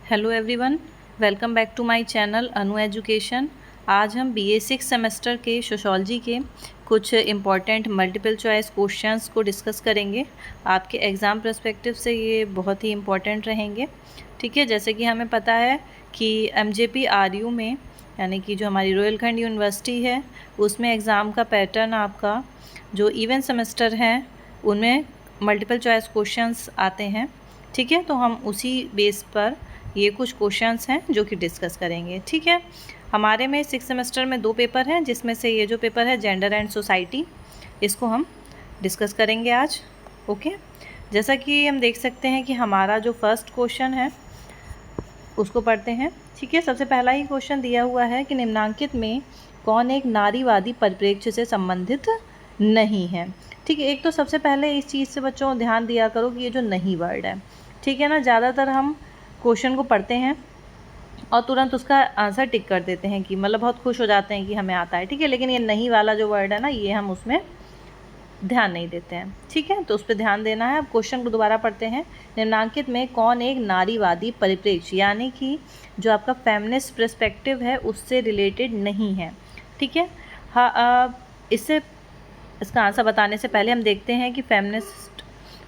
Hello everyone, welcome back to my channel Anu education. आज हम BA 6 semester के sociology के कुछ इम्पॉर्टेंट मल्टीपल चॉइस क्वेश्चंस को डिस्कस करेंगे। आपके एग्ज़ाम पर्सपेक्टिव से ये बहुत ही इम्पॉर्टेंट रहेंगे। ठीक है, जैसे कि हमें पता है कि एमजेपी आरयू में, यानी कि जो हमारी रोहिलखंड यूनिवर्सिटी है, उसमें एग्ज़ाम का पैटर्न आपका जो इवन सेमेस्टर हैं उनमें मल्टीपल चॉइस क्वेश्चंस आते हैं। ठीक है, तो हम उसी बेस पर ये कुछ क्वेश्चंस हैं जो कि डिस्कस करेंगे। ठीक है, हमारे में 6 सेमेस्टर में 2 पेपर हैं, जिसमें से ये जो पेपर है जेंडर एंड सोसाइटी, इसको हम डिस्कस करेंगे आज। ओके, जैसा कि हम देख सकते हैं कि हमारा जो फर्स्ट क्वेश्चन है उसको पढ़ते हैं। ठीक है, सबसे पहला ही क्वेश्चन दिया हुआ है कि निम्नांकित में कौन एक नारीवादी परिप्रेक्ष्य से संबंधित नहीं है। ठीक है, एक तो सबसे पहले इस चीज़ से बच्चों ध्यान दिया करो कि ये जो नहीं वर्ड है, ठीक है ना, ज़्यादातर हम क्वेश्चन को पढ़ते हैं और तुरंत उसका आंसर टिक कर देते हैं कि मतलब बहुत खुश हो जाते हैं कि हमें आता है। ठीक है, लेकिन ये नहीं वाला जो वर्ड है ना, ये हम उसमें ध्यान नहीं देते हैं। ठीक है, तो उस पर ध्यान देना है। अब क्वेश्चन को दोबारा पढ़ते हैं। निम्नांकित में कौन एक नारीवादी परिप्रेक्ष्य, यानी कि जो आपका फेमिनिस्ट पर्सपेक्टिव है उससे रिलेटेड नहीं है। ठीक है, हाँ, इससे इसका आंसर बताने से पहले हम देखते हैं कि फेमिनिस्ट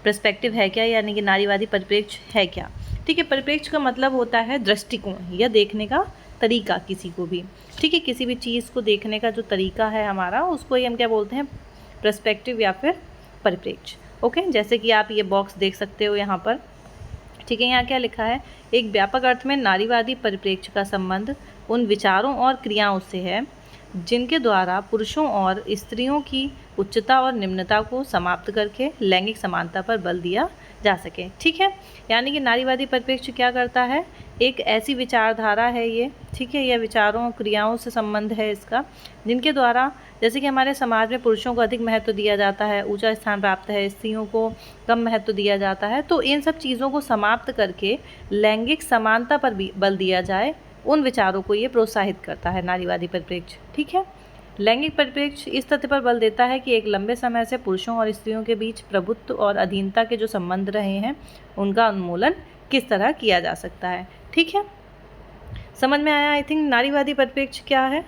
पर्सपेक्टिव है क्या, यानी कि नारीवादी परिप्रेक्ष्य है क्या। ठीक है, परिप्रेक्ष्य का मतलब होता है दृष्टिकोण या देखने का तरीका किसी को भी। ठीक है, किसी भी चीज़ को देखने का जो तरीका है हमारा, उसको ही हम क्या बोलते हैं, पर्सपेक्टिव या फिर परिप्रेक्ष्य। ओके, जैसे कि आप ये बॉक्स देख सकते हो यहाँ पर। ठीक है, यहाँ क्या लिखा है, एक व्यापक अर्थ में नारीवादी परिप्रेक्ष्य का संबंध उन विचारों और क्रियाओं से है जिनके द्वारा पुरुषों और स्त्रियों की उच्चता और निम्नता को समाप्त करके लैंगिक समानता पर बल दिया जा सके। ठीक है, यानी कि नारीवादी परिप्रेक्ष्य क्या करता है, एक ऐसी विचारधारा है ये, ठीक है, यह विचारों क्रियाओं से संबंध है इसका, जिनके द्वारा जैसे कि हमारे समाज में पुरुषों को अधिक महत्व दिया जाता है, ऊंचा स्थान प्राप्त है, स्त्रियों को कम महत्व दिया जाता है, तो इन सब चीज़ों को समाप्त करके लैंगिक समानता पर भी बल दिया जाए, उन विचारों को ये प्रोत्साहित करता है नारीवादी परिप्रेक्ष्य। ठीक है, लैंगिक परिप्रेक्ष्य इस तथ्य पर बल देता है कि एक लंबे समय से पुरुषों और स्त्रियों के बीच प्रभुत्व और अधीनता के जो संबंध रहे हैं उनका उन्मूलन किस तरह किया जा सकता है। ठीक है, समझ में आया आई थिंक। नारीवादी परिप्रेक्ष्य क्या है,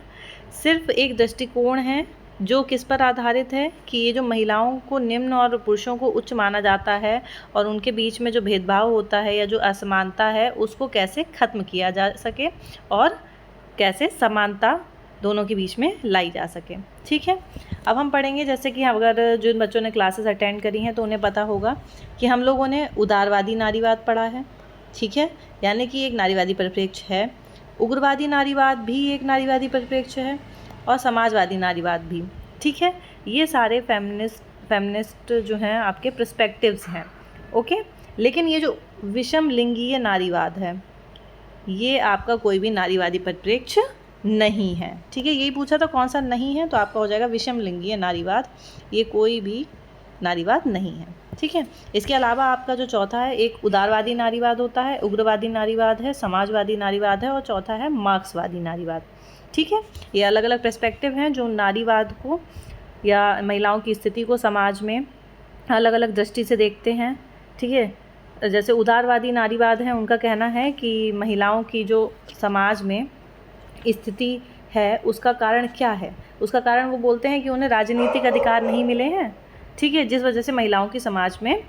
सिर्फ एक दृष्टिकोण है जो किस पर आधारित है कि ये जो महिलाओं को निम्न और पुरुषों को उच्च माना जाता है और उनके बीच में जो भेदभाव होता है या जो असमानता है उसको कैसे ख़त्म किया जा सके और कैसे समानता दोनों के बीच में लाई जा सके। ठीक है, अब हम पढ़ेंगे, जैसे कि अगर जिन बच्चों ने क्लासेस अटेंड करी हैं तो उन्हें पता होगा कि हम लोगों ने उदारवादी नारीवाद पढ़ा है। ठीक है, यानी कि एक नारीवादी परिप्रेक्ष्य है, उग्रवादी नारीवाद भी एक नारीवादी परिप्रेक्ष्य है और समाजवादी नारीवाद भी। ठीक है, ये सारे फेमिनिस्ट जो हैं आपके पर्सपेक्टिव्स हैं। ओके, लेकिन ये जो विषम लिंगीय नारीवाद है ये आपका कोई भी नारीवादी परिप्रेक्ष्य नहीं है। ठीक है, यही पूछा था कौन सा नहीं है, तो आपका हो जाएगा विषम लिंगीय नारीवाद, ये कोई भी नारीवाद नहीं है। ठीक है, इसके अलावा आपका जो चौथा है, एक उदारवादी नारीवाद होता है, उग्रवादी नारीवाद है, समाजवादी नारीवाद है और चौथा है मार्क्सवादी नारीवाद। ठीक है, ये अलग अलग पर्सपेक्टिव हैं जो नारीवाद को या महिलाओं की स्थिति को समाज में अलग अलग दृष्टि से देखते हैं। ठीक है, जैसे उदारवादी नारीवाद है, उनका कहना है कि महिलाओं की जो समाज में स्थिति है उसका कारण क्या है, उसका कारण वो बोलते हैं कि उन्हें राजनीतिक अधिकार नहीं मिले हैं। ठीक है, जिस वजह से महिलाओं की समाज में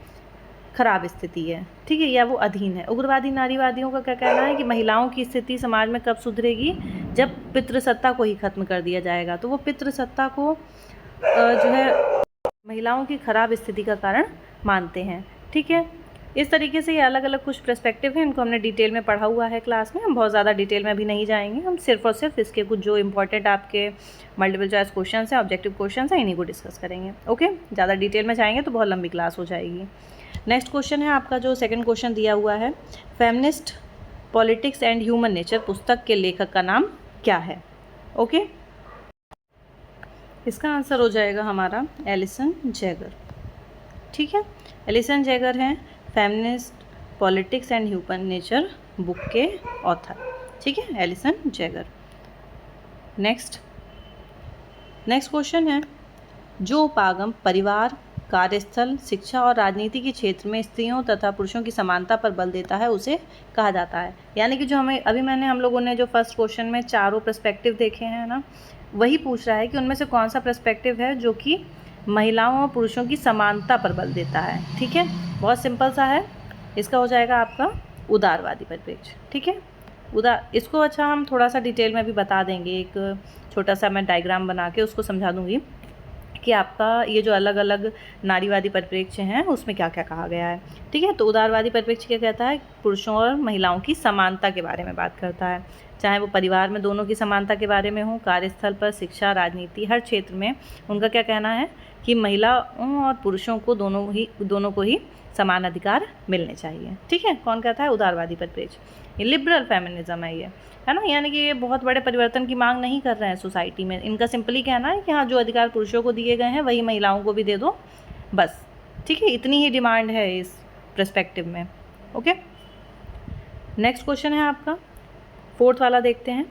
खराब स्थिति है। ठीक है, या वो अधीन है। उग्रवादी नारीवादियों का क्या कहना है कि महिलाओं की स्थिति समाज में कब सुधरेगी, जब पितृसत्ता को ही खत्म कर दिया जाएगा। तो वो पितृसत्ता को जो है महिलाओं की खराब स्थिति का कारण मानते हैं। ठीक है, इस तरीके से ये अलग अलग कुछ पर्सपेक्टिव हैं, इनको हमने डिटेल में पढ़ा हुआ है क्लास में, हम बहुत ज़्यादा डिटेल में अभी नहीं जाएंगे, हम सिर्फ और सिर्फ इसके कुछ जो इंपॉर्टेंट आपके मल्टीपल चॉइस क्वेश्चन हैं, ऑब्जेक्टिव क्वेश्चन हैं, इन्हीं को डिस्कस करेंगे। ओके, ज़्यादा डिटेल में जाएंगे तो बहुत लंबी क्लास हो जाएगी। नेक्स्ट क्वेश्चन है आपका, जो सेकेंड क्वेश्चन दिया हुआ है, feminist politics and human nature पुस्तक के लेखक का नाम क्या है। ओके, इसका आंसर हो जाएगा हमारा एलिसन जैगर। ठीक है, एलिसन जैगर हैं feminist politics and human nature book के ऑथर। ठीक है, एलिसन जैगर। नेक्स्ट क्वेश्चन है, जो उपागम परिवार कार्यस्थल, शिक्षा और राजनीति के क्षेत्र में स्त्रियों तथा पुरुषों की समानता पर बल देता है उसे कहा जाता है। यानी कि जो हमें अभी हम लोगों ने जो फर्स्ट क्वेश्चन में चारों पर्सपेक्टिव देखे हैं ना, वही पूछ रहा है कि उनमें से कौन सा पर्सपेक्टिव है जो कि महिलाओं और पुरुषों की समानता पर बल देता है। ठीक है, बहुत सिंपल सा है। इसका हो जाएगा आपका उदारवादी परिप्रेक्ष्य। ठीक है, इसको अच्छा हम थोड़ा सा डिटेल में भी बता देंगे, एक छोटा सा मैं डायग्राम बना के उसको समझा दूंगी कि आपका ये जो अलग अलग नारीवादी परिप्रेक्ष्य हैं उसमें क्या क्या कहा गया है। ठीक है, तो उदारवादी परिप्रेक्ष्य क्या कहता है, पुरुषों और महिलाओं की समानता के बारे में बात करता है, चाहे वो परिवार में दोनों की समानता के बारे में हो, कार्यस्थल पर, शिक्षा, राजनीति, हर क्षेत्र में उनका क्या कहना है कि महिलाओं और पुरुषों को दोनों को ही समान अधिकार मिलने चाहिए। ठीक है, कौन कहता है, उदारवादी परिप्रेक्ष्य। ये लिबरल फेमिनिज्म है, ये है ना, यानी कि ये बहुत बड़े परिवर्तन की मांग नहीं कर रहे हैं सोसाइटी में। इनका सिंपली कहना है कि हाँ, जो अधिकार पुरुषों को दिए गए हैं वही महिलाओं को भी दे दो, बस। ठीक है, इतनी ही डिमांड है इस पर्सपेक्टिव में। ओके, नेक्स्ट क्वेश्चन है आपका 4th वाला, देखते हैं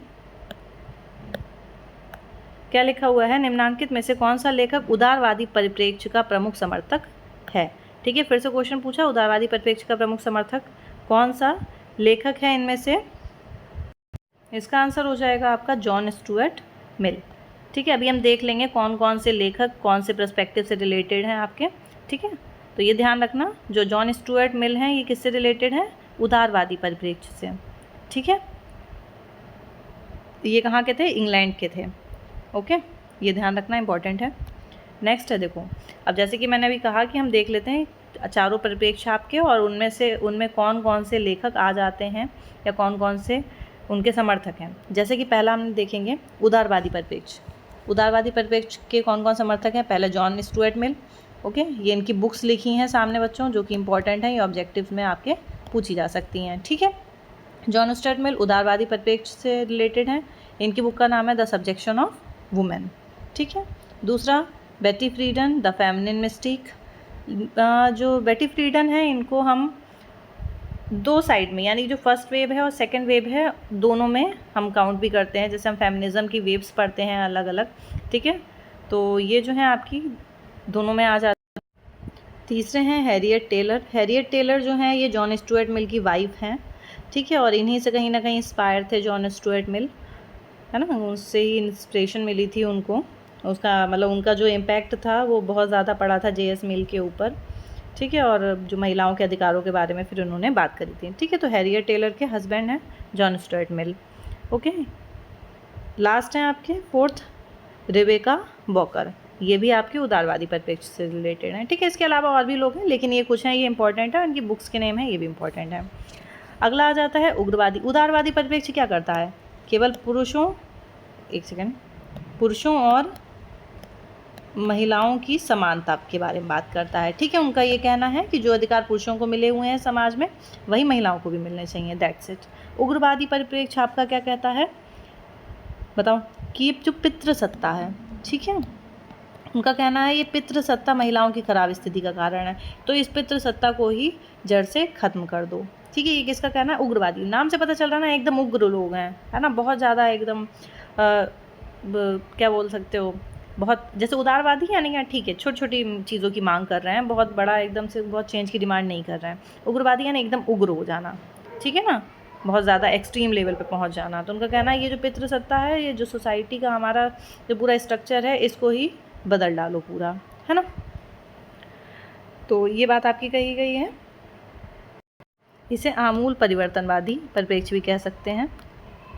क्या लिखा हुआ है। निम्नांकित में से कौन सा लेखक उदारवादी परिप्रेक्ष्य का प्रमुख समर्थक है। ठीक है, फिर से क्वेश्चन पूछा, उदारवादी परिप्रेक्ष्य का प्रमुख समर्थक कौन सा लेखक है इनमें से। इसका आंसर हो जाएगा आपका जॉन स्टुअर्ट मिल। ठीक है, अभी हम देख लेंगे कौन कौन से लेखक कौन से पर्सपेक्टिव से रिलेटेड हैं आपके। ठीक है, तो ये ध्यान रखना, जो जॉन स्टुअर्ट मिल हैं ये किससे रिलेटेड है, उदारवादी परिप्रेक्ष्य से। ठीक है, ये कहाँ के थे, इंग्लैंड के थे। ओके, ये ध्यान रखना इंपॉर्टेंट है। नेक्स्ट है, देखो अब जैसे कि मैंने अभी कहा कि हम देख लेते हैं चारों परिप्रेक्ष्य आपके, और उनमें कौन कौन से लेखक आ जाते हैं या कौन कौन से उनके समर्थक हैं। जैसे कि पहला हम देखेंगे उदारवादी परिप्रेक्ष्य। उदारवादी परिप्रेक्ष्य के कौन कौन समर्थक हैं, पहले जॉन स्टुअर्ट मिल। ओके, ये इनकी बुक्स लिखी हैं सामने बच्चों, जो कि इंपॉर्टेंट हैं, ये ऑब्जेक्टिव्स में आपके पूछी जा सकती हैं। ठीक है, जॉन स्टुअर्ट मिल उदारवादी परिप्रेक्ष्य से रिलेटेड हैं। इनकी बुक का नाम है द सब्जेक्शन ऑफ वुमेन। ठीक है, दूसरा बेटी फ्रीडन, द फेमिनिन मिस्टिक। जो बेटी फ्रीडन है इनको हम दो साइड में, यानी जो फर्स्ट वेव है और सेकंड वेव है, दोनों में हम काउंट भी करते हैं। जैसे हम फेमिनिज्म की वेव्स पढ़ते हैं अलग अलग। ठीक है, तो ये जो है आपकी दोनों में आ जाती है। तीसरे हैं हैरियट टेलर। हैरियट टेलर जो हैं ये जॉन स्टुअर्ट मिल की वाइफ हैं। ठीक है, और इन्हीं से कहीं ना कहीं इंस्पायर थे जॉन स्टुअर्ट मिल, है ना, उससे ही इंस्पिरेशन मिली थी उनको। उसका मतलब उनका जो इम्पैक्ट था वो बहुत ज़्यादा पड़ा था J.S. मिल के ऊपर। ठीक है, और जो महिलाओं के अधिकारों के बारे में फिर उन्होंने बात करी थी। ठीक है, तो हैरियट टेलर के हस्बैंड हैं John Stuart Mill. Okay, last हैं आपके 4th रेबेका वॉकर। ये भी आपके उदारवादी परिप्रेक्ष्य से रिलेटेड हैं। ठीक है, इसके अलावा और भी लोग हैं, लेकिन ये कुछ हैं, ये इंपॉर्टेंट है, इनकी बुक्स के नेम है, ये भी इंपॉर्टेंट है। अगला आ जाता है उग्रवादी। उदारवादी परिप्रेक्ष्य क्या करता है, केवल पुरुषों और महिलाओं की समानता के बारे में बात करता है। ठीक है, उनका ये कहना है कि जो अधिकार पुरुषों को मिले हुए हैं समाज में वही महिलाओं को भी मिलने चाहिए, दैट्स इट। उग्रवादी परिप्रेक्ष्य आपका क्या कहता है, बताओ, कि जो पितृसत्ता है, ठीक है, उनका कहना है ये पितृसत्ता महिलाओं की खराब स्थिति का कारण है, तो इस पितृसत्ता को ही जड़ से ख़त्म कर दो। ठीक है, ये किसका कहना है, उग्रवादी। नाम से पता चल रहा है ना, एकदम उग्र लोग हैं, है ना, बहुत ज़्यादा एकदम क्या बोल सकते हो, बहुत जैसे उदारवादी यानी कि ठीक है छोटी छोटी चीज़ों की मांग कर रहे हैं, बहुत बड़ा एकदम से बहुत चेंज की डिमांड नहीं कर रहे हैं। उग्रवादी यानी एकदम उग्र हो जाना, ठीक है ना, बहुत ज़्यादा एक्सट्रीम लेवल पे पहुंच जाना। तो उनका कहना है ये जो पितृसत्ता है, ये जो सोसाइटी का हमारा जो पूरा स्ट्रक्चर है, इसको ही बदल डालो पूरा, है ना। तो ये बात आपकी कही गई है। इसे आमूल परिवर्तनवादी परिप्रेक्ष्य भी कह सकते हैं,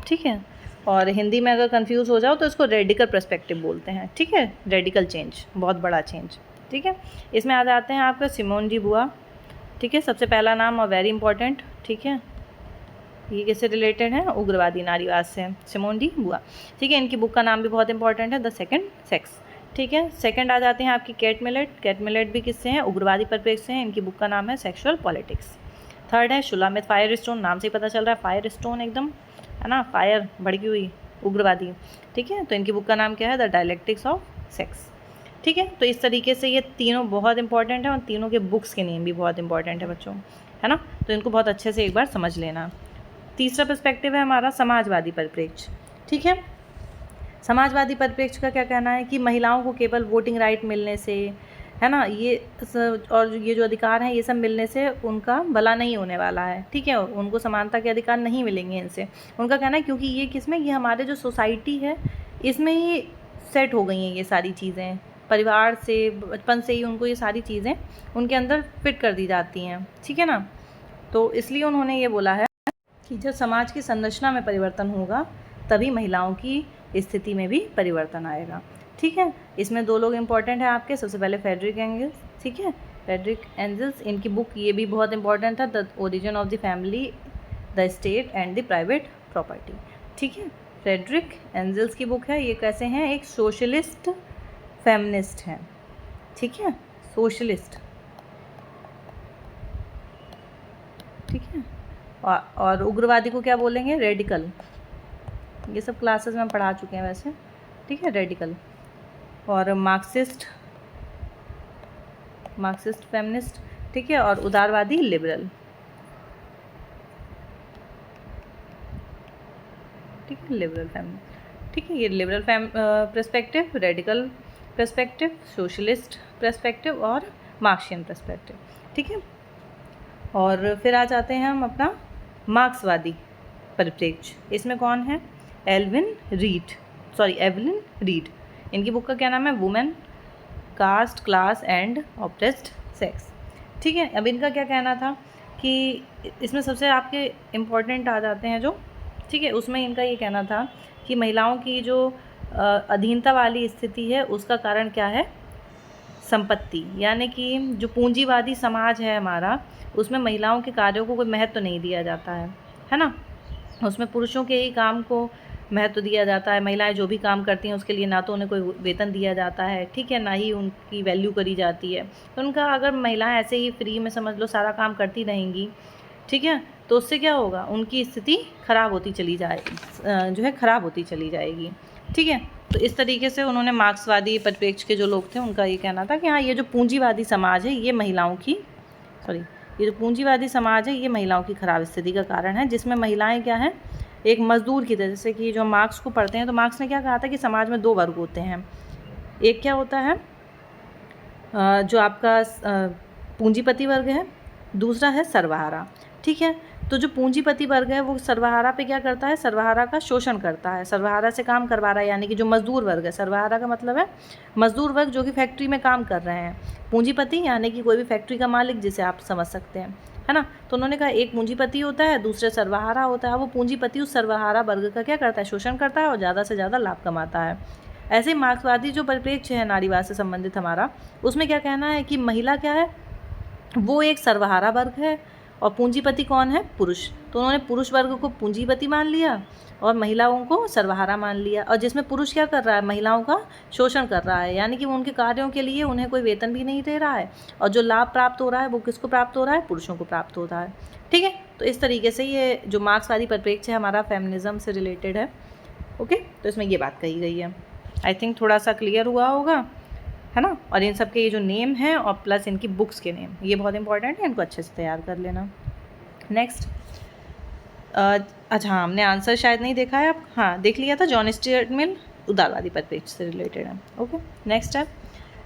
ठीक है। और हिंदी में अगर कंफ्यूज हो जाओ तो इसको रेडिकल पर्सपेक्टिव बोलते हैं, ठीक है, रेडिकल चेंज, बहुत बड़ा चेंज, ठीक है। इसमें आ जाते हैं आपका सिमोन डी बुआ, ठीक है, सबसे पहला नाम और वेरी इंपॉर्टेंट, ठीक है। ये किससे रिलेटेड है, उग्रवादी नारीवाद से, सिमोन डी बुआ, ठीक है। इनकी बुक का नाम भी बहुत इंपॉर्टेंट है, द सेकंड सेक्स, ठीक है। सेकंड आ जाते हैं आपकी कैट मिलेट। कैट मिलेट भी किससे हैं, उग्रवादी परिप्रेक्ष्य से हैं, इनकी बुक का नाम है सेक्सुअल पॉलिटिक्स। थर्ड है शुलामित फायर स्टोन, नाम से ही पता चल रहा है फायर स्टोन एकदम, है ना, फायर भड़की हुई, उग्रवादी, ठीक है। तो इनकी बुक का नाम क्या है, द डायलेक्टिक्स ऑफ सेक्स, ठीक है। तो इस तरीके से ये तीनों बहुत इंपॉर्टेंट है और तीनों के बुक्स के नेम भी बहुत इंपॉर्टेंट है बच्चों, है ना। तो इनको बहुत अच्छे से एक बार समझ लेना। तीसरा पर्सपेक्टिव है हमारा समाजवादी परिप्रेक्ष्य, ठीक है। समाजवादी परिप्रेक्ष्य का क्या कहना है कि महिलाओं को केवल वोटिंग राइट मिलने से है ना। और ये जो अधिकार हैं ये सब मिलने से उनका भला नहीं होने वाला है, ठीक है, उनको समानता के अधिकार नहीं मिलेंगे इनसे। उनका कहना है क्योंकि ये किस में, ये हमारे जो सोसाइटी है इसमें ही सेट हो गई हैं ये सारी चीज़ें, परिवार से बचपन से ही उनको ये सारी चीज़ें उनके अंदर फिट कर दी जाती हैं, ठीक है ना। तो इसलिए उन्होंने ये बोला है कि जब समाज की संरचना में परिवर्तन होगा तभी महिलाओं की स्थिति में भी परिवर्तन आएगा, ठीक है। इसमें 2 लोग इम्पॉर्टेंट हैं आपके, सबसे पहले फ्रेडरिक एंगल्स, ठीक है, फ्रेडरिक एंगल्स, इनकी बुक ये भी बहुत इंपॉर्टेंट था, the origin of the family, the state and the private property, ठीक है। फ्रेडरिक एंगल्स की बुक है, ये कैसे हैं, एक सोशलिस्ट फेमिनिस्ट हैं, ठीक है, सोशलिस्ट, ठीक है। और उग्रवादी को क्या बोलेंगे, रेडिकल, ये सब क्लासेस में पढ़ा चुके हैं वैसे, ठीक है, रेडिकल। और मार्क्सिस्ट फेमिनिस्ट, ठीक है, और उदारवादी लिबरल, ठीक है, लिबरल फेमिनिस्ट, ठीक है। ये liberal perspective, radical perspective, socialist perspective और मार्क्सियन पर्सपेक्टिव, ठीक है। और फिर आ जाते हैं हम अपना मार्क्सवादी परिप्रेक्ष्य। इसमें कौन है, एवलिन रीड, इनकी बुक का क्या नाम है, women, caste, class and oppressed sex, ठीक है। अब इनका क्या कहना था कि इसमें सबसे आपके इम्पॉर्टेंट आ जाते हैं जो, ठीक है, उसमें इनका ये कहना था कि महिलाओं की जो अधीनता वाली स्थिति है उसका कारण क्या है, संपत्ति, यानी कि जो पूंजीवादी समाज है हमारा उसमें महिलाओं के कार्यों को कोई महत्व नहीं दिया जाता है ना। उसमें पुरुषों के ही काम को महत्व दिया जाता है, महिलाएं जो भी काम करती हैं उसके लिए ना तो उन्हें कोई वेतन दिया जाता है, ठीक है, ना ही उनकी वैल्यू करी जाती है। तो उनका अगर महिलाएं ऐसे ही फ्री में समझ लो सारा काम करती रहेंगी, ठीक है, तो उससे क्या होगा, उनकी स्थिति खराब होती चली जाएगी, ठीक है। तो इस तरीके से उन्होंने मार्क्सवादी परिप्रेक्ष्य के जो लोग थे उनका ये कहना था कि हाँ ये जो पूंजीवादी समाज है ये महिलाओं की खराब स्थिति का कारण है, जिसमें महिलाएं क्या हैं, एक मजदूर की तरह, जैसे कि जो मार्क्स को पढ़ते हैं तो मार्क्स ने क्या कहा था कि समाज में 2 वर्ग होते हैं, एक क्या होता है जो आपका पूंजीपति वर्ग है, दूसरा है सर्वहारा, ठीक है। तो जो पूंजीपति वर्ग है वो सर्वहारा पे क्या करता है, सर्वहारा का शोषण करता है, सर्वहारा से काम करवा रहा है, यानी कि जो मजदूर वर्ग है, सर्वहारा का मतलब है मजदूर वर्ग जो कि फैक्ट्री में काम कर रहे हैं, पूंजीपति यानी कि कोई भी फैक्ट्री का मालिक जिसे आप समझ सकते हैं, है ना। तो उन्होंने कहा एक पूंजीपति होता है, दूसरे सर्वहारा होता है, वो पूंजीपति उस सर्वहारा वर्ग का क्या करता है, शोषण करता है और ज़्यादा से ज़्यादा लाभ कमाता है। ऐसे मार्क्सवादी जो परिप्रेक्ष्य है नारीवाद से संबंधित हमारा, उसमें क्या कहना है कि महिला क्या है, वो एक सर्वहारा वर्ग है और पूंजीपति कौन है, पुरुष। तो उन्होंने पुरुष वर्ग को पूंजीपति मान लिया और महिलाओं को सर्वहारा मान लिया, और जिसमें पुरुष क्या कर रहा है, महिलाओं का शोषण कर रहा है, यानी कि वो उनके कार्यों के लिए उन्हें कोई वेतन भी नहीं दे रहा है, और जो लाभ प्राप्त हो रहा है वो किसको प्राप्त हो रहा है, पुरुषों को प्राप्त हो रहा है, ठीक है। तो इस तरीके से ये जो मार्क्सवादी परिप्रेक्ष्य है हमारा फेमिनिज्म से रिलेटेड है, ओके। तो इसमें ये बात कही गई है, आई थिंक थोड़ा सा क्लियर हुआ होगा, है ना। और इन सब के ये जो नेम हैं और प्लस इनकी बुक्स के नेम, ये बहुत इंपॉर्टेंट है, इनको अच्छे से तैयार कर लेना। नेक्स्ट, अच्छा हमने आंसर शायद नहीं देखा है, अब हाँ देख लिया था, जॉन स्टुअर्ट मिल उदारवादी परिप्रेक्ष्य से रिलेटेड है, ओके। नेक्स्ट है,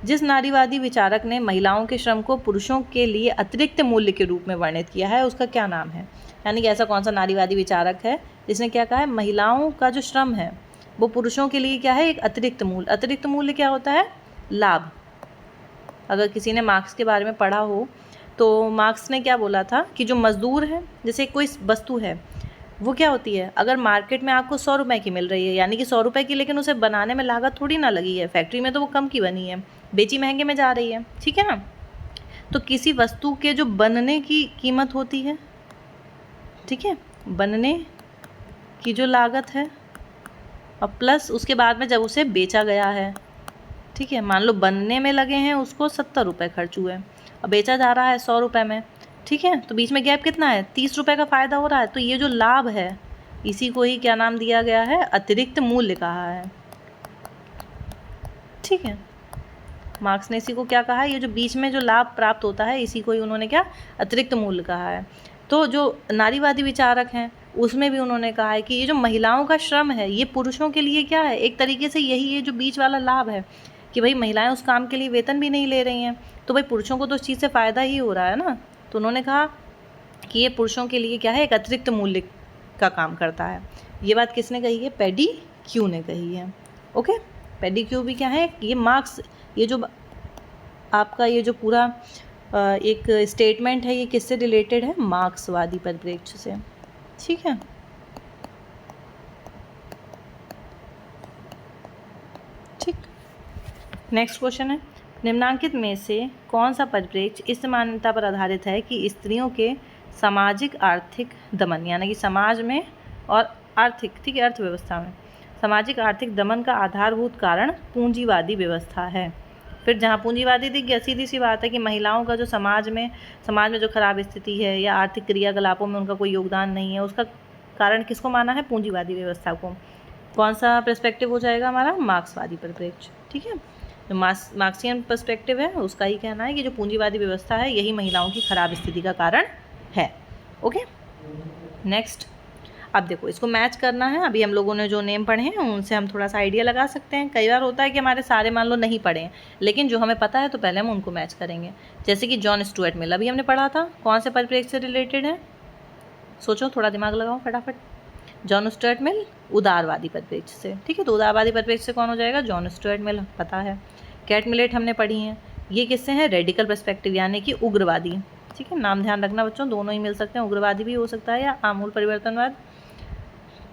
जिस नारीवादी विचारक ने महिलाओं के श्रम को पुरुषों के लिए अतिरिक्त मूल्य के रूप में वर्णित किया है उसका क्या नाम है, यानी कि ऐसा कौन सा नारीवादी विचारक है जिसने क्या कहा है, महिलाओं का जो श्रम है वो पुरुषों के लिए क्या है, एक अतिरिक्त मूल्य क्या होता है, लाभ। अगर किसी ने मार्क्स के बारे में पढ़ा हो तो मार्क्स ने क्या बोला था कि जो मजदूर है, जैसे कोई वस्तु है वो क्या होती है, अगर मार्केट में आपको 100 रुपये की मिल रही है, यानी कि 100 रुपये की, लेकिन उसे बनाने में लागत थोड़ी ना लगी है, फैक्ट्री में तो वो कम की बनी है, बेची महंगे में जा रही है, ठीक है ना। तो किसी वस्तु के जो बनने की कीमत होती है, ठीक है, बनने की जो लागत है, और प्लस उसके बाद में जब उसे बेचा गया है, ठीक है, मान लो बनने में लगे हैं उसको 70 रुपये खर्च हुए और बेचा जा रहा है 100 रुपये में, ठीक है, तो बीच में गैप कितना है, 30 रुपये का फ़ायदा हो रहा है। तो ये जो लाभ है इसी को ही क्या नाम दिया गया है, अतिरिक्त मूल्य कहा है, ठीक है। मार्क्स ने इसी को क्या कहा है, ये जो बीच में जो लाभ प्राप्त होता है इसी को ही उन्होंने क्या, अतिरिक्त मूल्य कहा है। तो जो नारीवादी विचारक हैं उसमें भी उन्होंने कहा है कि ये जो महिलाओं का श्रम है ये पुरुषों के लिए क्या है, एक तरीके से यही ये जो बीच वाला लाभ है कि भाई महिलाएं उस काम के लिए वेतन भी नहीं ले रही हैं, तो भाई पुरुषों को तो उस चीज़ से फ़ायदा ही हो रहा है ना। तो उन्होंने कहा कि ये पुरुषों के लिए क्या है, एक अतिरिक्त मूल्य का काम करता है। ये बात किसने कही है? पेडी क्यू ने कही है। ओके, पेडी क्यू भी क्या है, ये मार्क्स, ये जो आपका ये जो पूरा एक स्टेटमेंट है, ये किससे रिलेटेड है? मार्क्सवादी परिप्रेक्ष्य से। ठीक है, ठीक। नेक्स्ट क्वेश्चन है, निम्नांकित में से कौन सा परिप्रेक्ष्य इस मान्यता पर आधारित है कि स्त्रियों के सामाजिक आर्थिक दमन, यानी कि समाज में और आर्थिक, ठीक है, अर्थव्यवस्था में सामाजिक आर्थिक दमन का आधारभूत कारण पूंजीवादी व्यवस्था है। फिर जहाँ पूंजीवादी दिख गया, सीधी सी बात है कि महिलाओं का जो समाज में जो खराब स्थिति है या आर्थिक क्रियाकलापों में उनका कोई योगदान नहीं है, उसका कारण किसको माना है? पूंजीवादी व्यवस्था को। कौन सा पर्सपेक्टिव हो जाएगा हमारा? मार्क्सवादी परिप्रेक्ष्य। ठीक है, जो मार्क्सियन पर्सपेक्टिव है उसका ही कहना है कि जो पूंजीवादी व्यवस्था है यही महिलाओं की खराब स्थिति का कारण है। Okay, next. अब देखो, इसको मैच करना है। अभी हम लोगों ने जो नेम पढ़े हैं उनसे हम थोड़ा सा आइडिया लगा सकते हैं। कई बार होता है कि हमारे सारे मान लो नहीं पढ़े हैं, लेकिन जो हमें पता है तो पहले हम उनको मैच करेंगे। जैसे कि जॉन स्टुअर्ट मिल अभी हमने पढ़ा था, कौन से परिप्रेक्ष्य से रिलेटेड है? सोचो, थोड़ा दिमाग लगाओ फटाफट। जॉन स्टुअर्ट मिल उदारवादी परिप्रेक्ष्य से। ठीक है, तो उदारवादी परिप्रेक्ष्य से कौन हो जाएगा? जॉन स्टुअर्ट मिल, पता है। कैट मिलेट हमने पढ़ी हैं, ये किससे हैं? रेडिकल पर्सपेक्टिव, यानी कि उग्रवादी। ठीक है, नाम ध्यान रखना बच्चों, दोनों ही मिल सकते हैं, उग्रवादी भी हो सकता है या आमूल परिवर्तनवाद।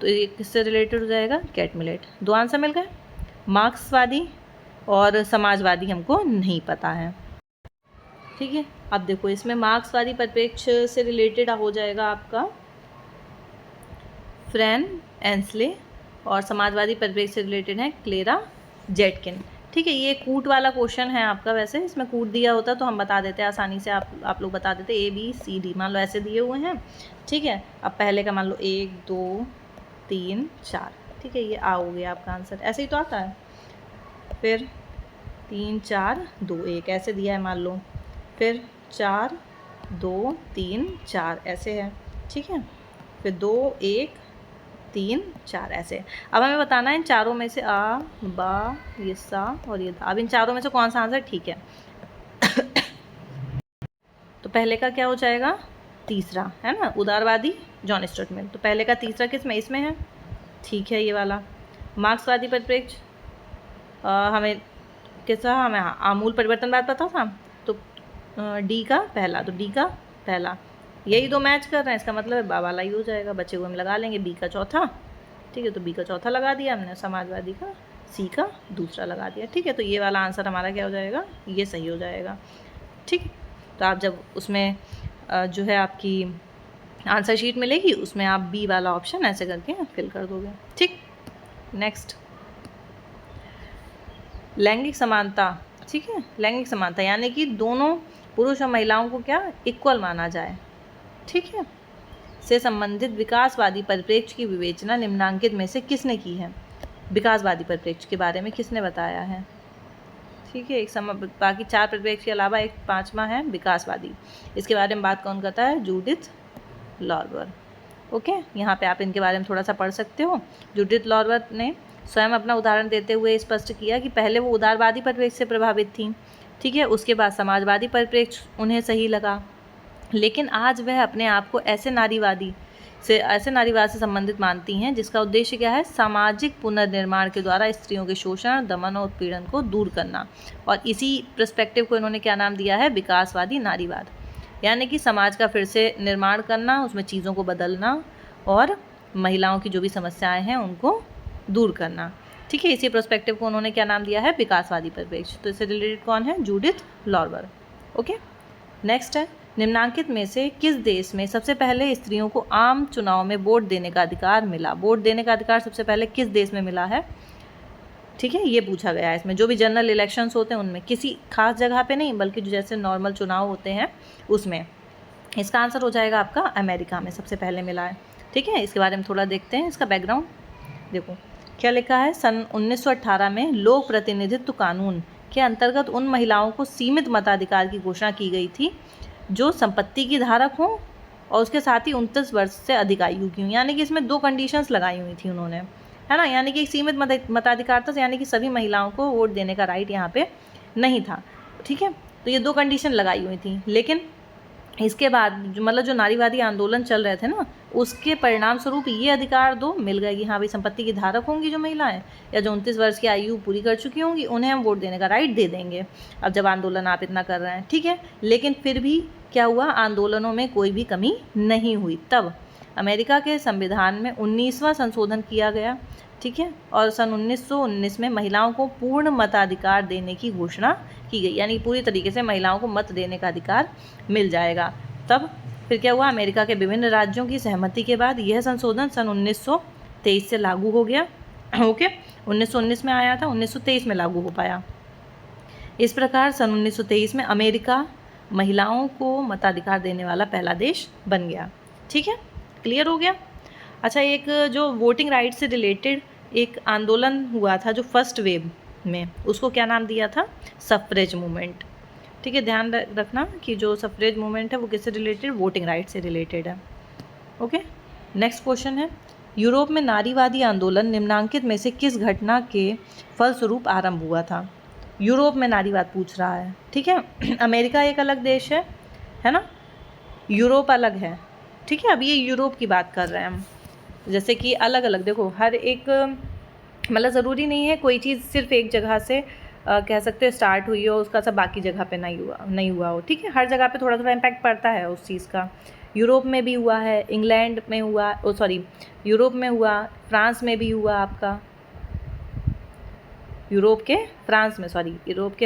तो ये किससे रिलेटेड हो जाएगा? Kate Millett. दो आंसर मिल गए। मार्क्सवादी और समाजवादी हमको नहीं पता है। ठीक है, अब देखो, इसमें मार्क्सवादी परिप्रेक्ष्य से रिलेटेड हो जाएगा आपका फ्रैन एंसले, और समाजवादी परिप्रेक्ष्य से रिलेटेड है क्लेरा जेटकिन। ठीक है, ये कूट वाला क्वेश्चन है आपका। वैसे इसमें कूट दिया होता तो हम बता देते आसानी से, आप लोग बता देते ABCD, मान लो ऐसे दिए हुए हैं। ठीक है, अब पहले का मान लो 1 2 3 4। ठीक है, ये हो गया आपका आंसर, ऐसे ही तो आता है। फिर 3 4 2 1 ऐसे दिया है मान लो, फिर 4 2 3 4 ऐसे है। ठीक है, फिर 2 1 3 4 ऐसे। अब हमें बताना है इन चारों में से आ बा ये सा और ये दा, अब इन चारों में से कौन सा आंसर ठीक है? तो पहले का क्या हो जाएगा? तीसरा, है ना, उदारवादी जॉन स्टुअर्ट मिल। तो पहले का तीसरा किस में? इसमें है। ठीक है, ये वाला मार्क्सवादी परिप्रेक्ष्य हमें कैसा, हमें आमूल परिवर्तनवाद पता था, तो डी का पहला, तो डी का पहला, यही दो मैच कर रहे हैं, इसका मतलब बा वाला ही हो जाएगा। बचे हुए हम लगा लेंगे बी का चौथा। ठीक है, तो बी का चौथा लगा दिया हमने, समाजवादी का सी का दूसरा लगा दिया। ठीक है, तो ये वाला आंसर हमारा क्या हो जाएगा? ये सही हो जाएगा। ठीक, तो आप जब उसमें जो है आपकी आंसर शीट मिलेगी, उसमें आप बी वाला ऑप्शन ऐसे करके फिल कर दोगे। ठीक, नेक्स्ट, लैंगिक समानता। ठीक है, लैंगिक समानता यानी कि दोनों पुरुष और महिलाओं को क्या इक्वल माना जाए। ठीक है, से संबंधित विकासवादी परिप्रेक्ष्य की विवेचना निम्नांकित में से किसने की है? विकासवादी परिप्रेक्ष्य के बारे में किसने बताया है? ठीक है, एक बाकी चार परिप्रेक्ष्य के अलावा एक पांचवा है विकासवादी। इसके बारे में बात कौन करता है? जूडिथ लॉर्बर। ओके, यहाँ पे आप इनके बारे में थोड़ा सा पढ़ सकते हो। जूडिथ लॉर्बर ने स्वयं अपना उदाहरण देते हुए स्पष्ट किया कि पहले वो उदारवादी परिप्रेक्ष्य से प्रभावित थी। ठीक है, उसके बाद समाजवादी परिप्रेक्ष्य उन्हें सही लगा, लेकिन आज वह अपने आप को ऐसे नारीवाद से संबंधित मानती हैं जिसका उद्देश्य क्या है? सामाजिक पुनर्निर्माण के द्वारा स्त्रियों के शोषण, दमन और उत्पीड़न को दूर करना। और इसी पर्सपेक्टिव को इन्होंने क्या नाम दिया है? विकासवादी नारीवाद। यानी कि समाज का फिर से निर्माण करना, उसमें चीज़ों को बदलना और महिलाओं की जो भी समस्याएं हैं उनको दूर करना। ठीक है, इसी पर्सपेक्टिव को उन्होंने क्या नाम दिया है? विकासवादी परिप्रेक्ष्य। तो इससे रिलेटेड कौन है? जूडिथ लॉर्बर। ओके, नेक्स्ट है, निम्नांकित में से किस देश में सबसे पहले स्त्रियों को आम चुनाव में वोट देने का अधिकार मिला? वोट देने का अधिकार सबसे पहले किस देश में मिला है? ठीक है, ये पूछा गया है इसमें। जो भी जनरल इलेक्शंस होते हैं उनमें, किसी खास जगह पे नहीं, बल्कि जो जैसे नॉर्मल चुनाव होते हैं उसमें। इसका आंसर हो जाएगा आपका अमेरिका में सबसे पहले मिला है। ठीक है, इसके बारे में थोड़ा देखते हैं, इसका बैकग्राउंड देखो क्या लिखा है। सन 1918 में लोक प्रतिनिधित्व कानून के अंतर्गत उन महिलाओं को सीमित मताधिकार की घोषणा की गई थी जो संपत्ति की धारक हों और उसके साथ ही 29 वर्ष से अधिक आयु की हों। यानी कि इसमें दो कंडीशंस लगाई हुई थी उन्होंने, है ना, यानी कि एक सीमित मताधिकार था, यानी कि सभी महिलाओं को वोट देने का राइट यहाँ पे नहीं था। ठीक है, तो ये 2 कंडीशन लगाई हुई थी। लेकिन इसके बाद मतलब जो नारीवादी आंदोलन चल रहे थे ना, उसके परिणाम स्वरूप ये अधिकार 2 मिल गए कि हाँ भाई संपत्ति की धारक होंगी जो महिलाएं, या जो 29 वर्ष की आयु पूरी कर चुकी होंगी, उन्हें हम वोट देने का राइट दे देंगे। अब जब आंदोलन आप इतना कर रहे हैं, ठीक है, लेकिन फिर भी क्या हुआ, आंदोलनों में कोई भी कमी नहीं हुई। तब अमेरिका के संविधान में 19वां संशोधन किया गया, ठीक है, और सन 1919 में महिलाओं को पूर्ण मताधिकार देने की घोषणा की गई, यानी पूरी तरीके से महिलाओं को मत देने का अधिकार मिल जाएगा। तब फिर क्या हुआ, अमेरिका के विभिन्न राज्यों की सहमति के बाद यह संशोधन सन 1923 से लागू हो गया। ओके, 1919 में आया था, 1923 में लागू हो पाया। इस प्रकार सन 1923 में अमेरिका महिलाओं को मताधिकार देने वाला पहला देश बन गया। ठीक है, क्लियर हो गया। अच्छा, एक जो वोटिंग राइट से रिलेटेड एक आंदोलन हुआ था जो फर्स्ट वेव में, उसको क्या नाम दिया था, सफ्रेज मूवमेंट। ठीक है, ध्यान रखना कि जो सफ्रेज मूवमेंट है वो किससे रिलेटेड, वोटिंग राइट से रिलेटेड है। ओके, नेक्स्ट क्वेश्चन है, यूरोप में नारीवादी आंदोलन निम्नांकित में से किस घटना के फलस्वरूप आरंभ हुआ था। यूरोप में नारीवाद पूछ रहा है। ठीक है, अमेरिका एक अलग देश है ना, यूरोप अलग है। ठीक है, अब ये यूरोप की बात कर रहे हैं हम, जैसे कि अलग अलग देखो, हर एक मतलब ज़रूरी नहीं है कोई चीज़ सिर्फ एक जगह से कह सकते हो स्टार्ट हुई हो, उसका सब बाकी जगह पे नहीं हुआ हो। ठीक है, हर जगह पे थोड़ा थोड़ा इम्पैक्ट पड़ता है उस चीज़ का। यूरोप में भी हुआ है, इंग्लैंड में हुआ, यूरोप में हुआ, फ्रांस में भी हुआ, आपका यूरोप के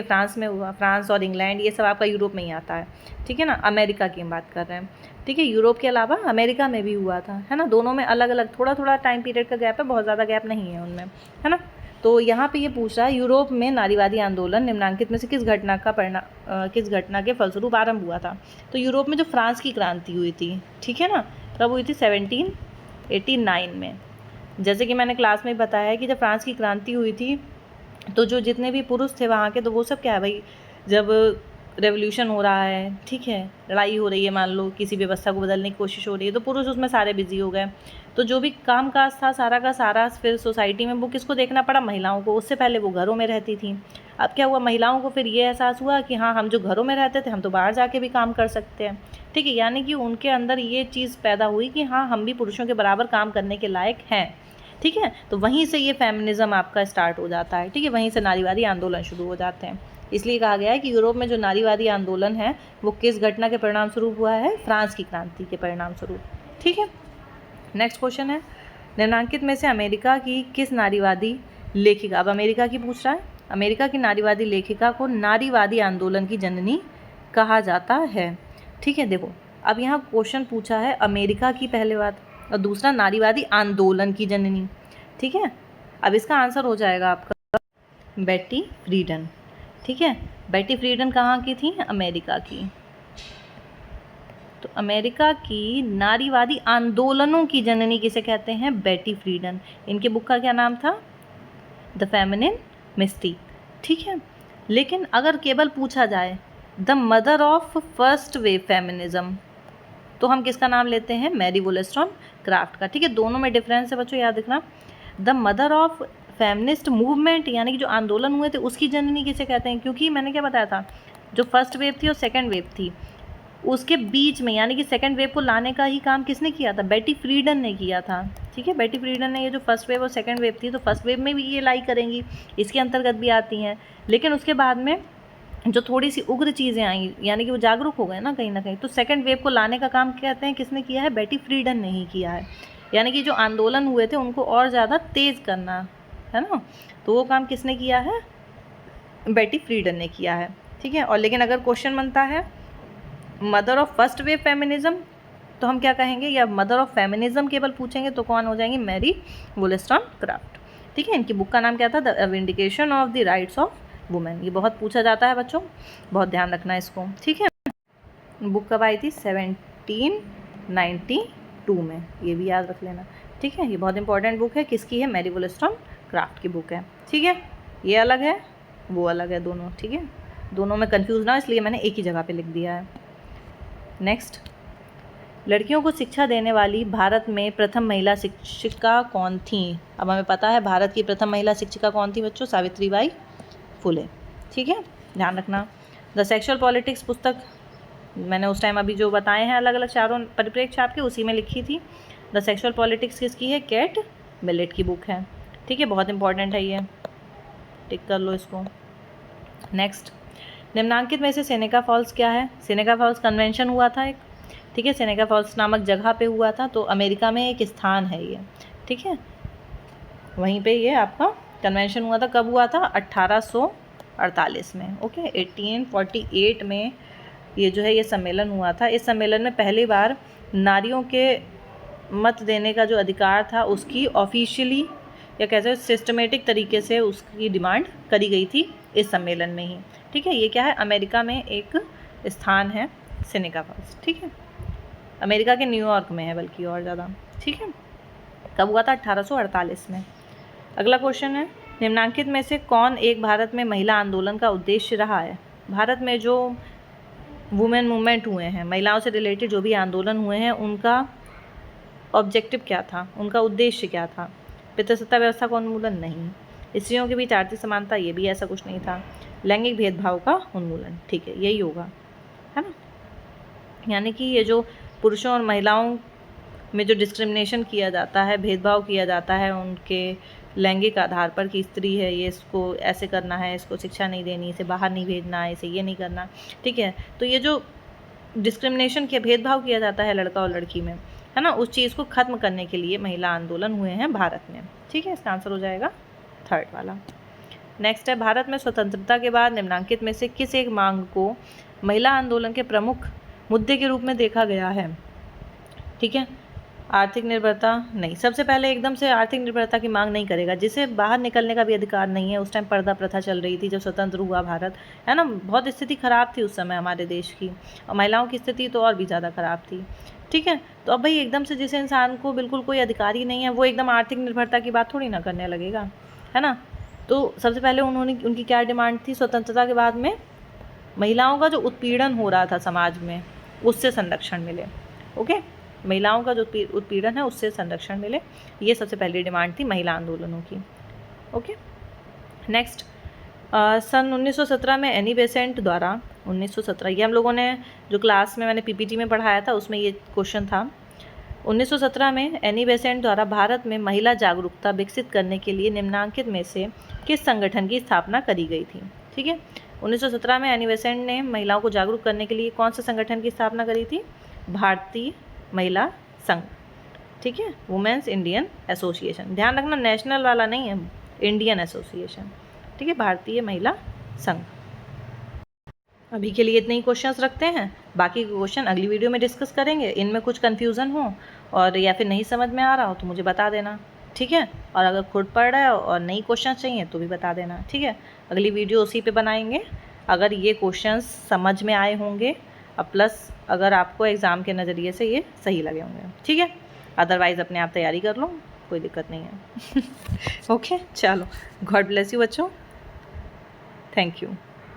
फ्रांस में हुआ, फ्रांस और इंग्लैंड ये सब आपका यूरोप में ही आता है। ठीक है ना, अमेरिका की हम बात कर रहे हैं। ठीक है, यूरोप के अलावा अमेरिका में भी हुआ था, है ना, दोनों में अलग अलग थोड़ा थोड़ा टाइम पीरियड का गैप है, बहुत ज़्यादा गैप नहीं है उनमें, है ना। तो यहाँ पे ये पूछ रहा है, यूरोप में नारीवादी आंदोलन निम्नांकित में से किस घटना के फलस्वरूप आरंभ हुआ था। तो यूरोप में जो फ्रांस की क्रांति हुई थी, ठीक है ना, कब हुई थी, 1789 में। जैसे कि मैंने क्लास में बताया कि जब फ्रांस की क्रांति हुई थी तो जो जितने भी पुरुष थे वहाँ के, तो वो सब क्या है भाई, जब रेवोल्यूशन हो रहा है, ठीक है, लड़ाई हो रही है, मान लो किसी व्यवस्था को बदलने की कोशिश हो रही है, तो पुरुष उसमें सारे बिजी हो गए। तो जो भी काम काज था सारा का सारा फिर सोसाइटी में वो किसको देखना पड़ा, महिलाओं को। उससे पहले वो घरों में रहती थी। अब क्या हुआ, महिलाओं को फिर ये एहसास हुआ कि हाँ, हम जो घरों में रहते थे हम तो बाहर जाके भी काम कर सकते हैं। ठीक है, यानी कि उनके अंदर ये चीज़ पैदा हुई कि हाँ, हम भी पुरुषों के बराबर काम करने के लायक हैं। ठीक है, तो वहीं से ये फेमिनिज्म आपका स्टार्ट हो जाता है। ठीक है, वहीं से नारीवादी आंदोलन शुरू हो जाते हैं। इसलिए कहा गया है कि यूरोप में जो नारीवादी आंदोलन है वो किस घटना के परिणाम स्वरूप हुआ है, फ्रांस की क्रांति के परिणाम स्वरूप। ठीक है, नेक्स्ट क्वेश्चन है, निम्नांकित में से अमेरिका की किस नारीवादी लेखिका, अब अमेरिका की पूछ रहा है, अमेरिका की नारीवादी लेखिका को नारीवादी आंदोलन की जननी कहा जाता है। ठीक है, देखो अब यहाँ क्वेश्चन पूछा है अमेरिका की पहले बात, और दूसरा नारीवादी आंदोलन की जननी। ठीक है, अब इसका आंसर हो जाएगा आपका बेटी फ्रीडन। ठीक है, बेटी फ्रीडन कहाँ की थी, अमेरिका की। तो अमेरिका की नारीवादी आंदोलनों की जननी किसे कहते हैं, बेटी फ्रीडन। इनके बुक का क्या नाम था, द फेमिनिन मिस्टीक। ठीक है, लेकिन अगर केवल पूछा जाए the mother of first wave feminism, तो हम किसका नाम लेते हैं, मैरी वोलेस्टोनक्राफ्ट का। ठीक है, दोनों में डिफरेंस है बच्चों, याद रखना। The mother of feminist movement यानी कि जो आंदोलन हुए थे उसकी जननी किसे कहते हैं, क्योंकि मैंने क्या बताया था, जो फर्स्ट वेव थी और सेकंड वेव थी, उसके बीच में यानी कि सेकंड वेव को लाने का ही काम किसने किया था, बेटी फ्रीडन ने किया था। ठीक है, बेटी फ्रीडन ने ये जो फर्स्ट वेव और सेकंड वेव थी, तो फर्स्ट वेव में भी ये लाई करेंगी, इसके अंतर्गत भी आती हैं। लेकिन उसके बाद में जो थोड़ी सी उग्र चीज़ें आई, यानी कि वो जागरूक हो गए ना कहीं, तो सेकंड वेव को लाने का काम कहते हैं किसने किया है, बेटी फ्रीडन ने ही किया है। यानी कि जो आंदोलन हुए थे उनको और ज़्यादा तेज़ करना, है ना, तो वो काम किसने किया है, बेटी फ्रीडन ने किया है। ठीक है, और लेकिन अगर क्वेश्चन बनता है mother of first wave feminism, तो हम क्या कहेंगे, या मदर ऑफ फेमिनिज्म केवल पूछेंगे तो कौन हो जाएंगी, मैरी वोलेस्टोनक्राफ्ट। ठीक है, इनकी बुक का नाम क्या था, the vindication of the rights of women. ये बहुत पूछा जाता है बच्चों, बहुत ध्यान रखना इसको। ठीक है, बुक कब आई थी, 1792 में, ये भी याद रख लेना। ठीक है, ये बहुत इंपॉर्टेंट बुक है, किसकी है, मैरी वोलेस्टोनक्राफ्ट की बुक है। ठीक है, ये अलग है वो अलग है दोनों। ठीक है, दोनों में कंफ्यूज ना, इसलिए मैंने एक ही जगह पे लिख दिया है। नेक्स्ट, लड़कियों को शिक्षा देने वाली भारत में प्रथम महिला शिक्षिका कौन थी? अब हमें पता है भारत की प्रथम महिला शिक्षिका कौन थी बच्चों, सावित्रीबाई फुले। ठीक है, ध्यान रखना। द सेक्सुअल पॉलिटिक्स पुस्तक मैंने उस टाइम अभी जो बताए हैं अलग अलग चारों परिप्रेक्ष्य आपके, उसी में लिखी थी। द सेक्सुअल पॉलिटिक्स किसकी है? केट मिलेट की बुक है। ठीक है, बहुत इंपॉर्टेंट है ये, टिक कर लो इसको। नेक्स्ट, निम्नांकित में से सेनेका फॉल्स क्या है? सेनेका फॉल्स कन्वेंशन हुआ था एक, ठीक है, सेनेका फॉल्स नामक जगह पे हुआ था, तो अमेरिका में एक स्थान है ये। ठीक है, वहीं पे ये आपका कन्वेंशन हुआ था। कब हुआ था? 1848 में। ओके, 1848 में ये जो है ये सम्मेलन हुआ था। इस सम्मेलन में पहली बार नारियों के मत देने का जो अधिकार था उसकी ऑफिशियली या कैसे सिस्टमेटिक तरीके से उसकी डिमांड करी गई थी इस सम्मेलन में ही। ठीक है, ये क्या है? अमेरिका में एक स्थान है सेनेका फॉल्स। ठीक है, अमेरिका के न्यूयॉर्क में है बल्कि और ज़्यादा। ठीक है, कब हुआ था? 1848 में। अगला क्वेश्चन है, निम्नांकित में से कौन एक भारत में महिला आंदोलन का उद्देश्य रहा है? भारत में जो वुमेन मूवमेंट हुए हैं, महिलाओं से रिलेटेड जो भी आंदोलन हुए हैं, उनका ऑब्जेक्टिव क्या था, उनका उद्देश्य क्या था? पितृसत्ता व्यवस्था का उन्मूलन? नहीं। स्त्रियों के बीच आर्थिक समानता? ये भी ऐसा कुछ नहीं था। लैंगिक भेदभाव का उन्मूलन? ठीक है, यही होगा, है ना। यानी कि ये जो पुरुषों और महिलाओं में जो डिस्क्रिमिनेशन किया जाता है, भेदभाव किया जाता है उनके लैंगिक आधार पर कि स्त्री है, ये इसको ऐसे करना है, इसको शिक्षा नहीं देनी, इसे बाहर नहीं भेजना है, इसे ये नहीं करना। ठीक है, तो ये जो डिस्क्रिमिनेशन किया, भेदभाव किया जाता है लड़का और लड़की में, है ना, उस चीज़ को ख़त्म करने के लिए महिला आंदोलन हुए हैं भारत में। ठीक है, इसका आंसर हो जाएगा थर्ड वाला। नेक्स्ट है, भारत में स्वतंत्रता के बाद निम्नांकित में से किस एक मांग को महिला आंदोलन के प्रमुख मुद्दे के रूप में देखा गया है? ठीक है, आर्थिक निर्भरता? नहीं। सबसे पहले एकदम से आर्थिक निर्भरता की मांग नहीं करेगा, जिसे बाहर निकलने का भी अधिकार नहीं है। उस टाइम पर्दा प्रथा चल रही थी जब स्वतंत्र हुआ भारत, है ना, बहुत स्थिति खराब थी उस समय हमारे देश की, और महिलाओं की स्थिति तो और भी ज़्यादा खराब थी। ठीक है, तो अब भाई एकदम से जिस इंसान को बिल्कुल कोई अधिकार ही नहीं है, वो एकदम आर्थिक निर्भरता की बात थोड़ी ना करने लगेगा, है ना। तो सबसे पहले उनकी क्या डिमांड थी? स्वतंत्रता के बाद में महिलाओं का जो उत्पीड़न हो रहा था समाज में, उससे संरक्षण मिले। ओके, महिलाओं का जो उत्पीड़न है उससे संरक्षण मिले, ये सबसे पहली डिमांड थी महिला आंदोलनों की। ओके, नेक्स्ट, सन 1917 में एनी बेसेंट द्वारा, 1917 ये हम लोगों ने जो क्लास में मैंने पीपीटी में पढ़ाया था उसमें ये क्वेश्चन था। 1917 में एनी बेसेंट द्वारा भारत में महिला जागरूकता विकसित करने के लिए निम्नांकित में से किस संगठन की स्थापना करी गई थी? ठीक है, 1917 में एनी बेसेंट ने महिलाओं को जागरूक करने के लिए कौन से संगठन की स्थापना करी थी? भारतीय महिला संघ। ठीक है, वुमेन्स इंडियन एसोसिएशन। ध्यान रखना, नेशनल वाला नहीं है, इंडियन एसोसिएशन। ठीक है, भारतीय महिला संघ। अभी के लिए इतने ही क्वेश्चंस रखते हैं, बाकी के क्वेश्चन अगली वीडियो में डिस्कस करेंगे। इनमें कुछ कन्फ्यूज़न हो और या फिर नहीं समझ में आ रहा हो तो मुझे बता देना। ठीक है, और अगर खुद पढ़ रहा है और नई क्वेश्चन चाहिए तो भी बता देना। ठीक है, अगली वीडियो उसी पे बनाएंगे अगर ये क्वेश्चंस समझ में आए होंगे, और प्लस अगर आपको एग्ज़ाम के नज़रिए से ये सही लगे होंगे। ठीक है, अदरवाइज़ अपने आप तैयारी कर लो, कोई दिक्कत नहीं है। ओके, चलो, गॉड ब्लेस यू बच्चों, थैंक यू।